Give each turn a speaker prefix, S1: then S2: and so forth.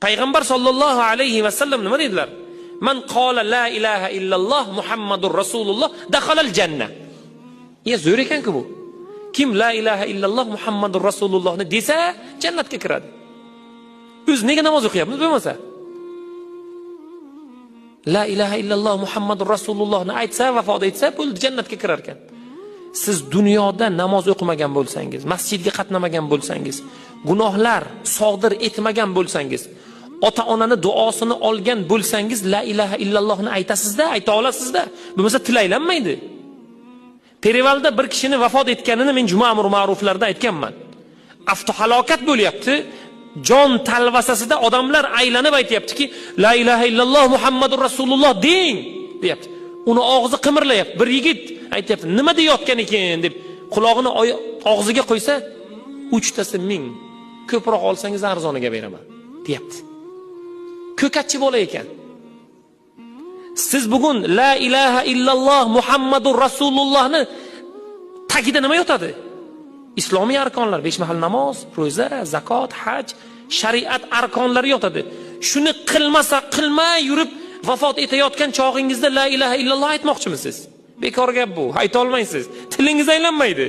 S1: Payg'ambar sollallohu alayhi va sallam nima dedilar? Man qala la ilaha illalloh Muhammadur rasululloh dakhalal janna. Zo'r ekan-ku bu. Kim la ilaha illalloh Muhammadur rasulullohni desa, jannatga kiradi. Biz nega namoz o'qiyapmiz bo'lmasa? La ilaha illalloh Muhammadur rasulullohni aytsa, vafot etsa, bo'ldi, jannatga kirar ekan. Siz dunyoda namoz o'qimagan bo'lsangiz, masjidga qatnamagan bo'lsangiz, gunohlar sodir etmagan bo'lsangiz, ota-onani duosini olgan bo'lsangiz, la ilaha illallohni aytasizda, ayta olasizda. Bo'lmasa tilaylanmaydi. Perivalda bir kishini vafot etganini men juma amr ma'ruflarda aytganman. Avtohalokat bo'lyapti. Jon talvasasida odamlar aylanib aytayaptiki, la ilaha illalloh Muhammadur rasululloh deng, deyapti. Uni og'zi qimirlayapti. Bir yigit aytayapti, nima deyotgan ekan deb quloqini og'ziga qo'ysa, 3 tasi 1000. Ko'proq olsangiz arzoniga beraman, deyapti. Ko'katchi bola ekan. Siz bugun la ilaha illalloh Muhammadur rasulullohni tagida nima yotadi? Islomiy arkonlar, 5 mahal namoz, ro'za, zakot, haj, shariat arkonlari yotadi. Shuni qilmasa qilmay yurib vafot etayotgan chog'ingizda la ilaha illalloh aytmoqchimisiz? Bekor gap bu. Ayta olmaysiz. Tilingiz aylanmaydi.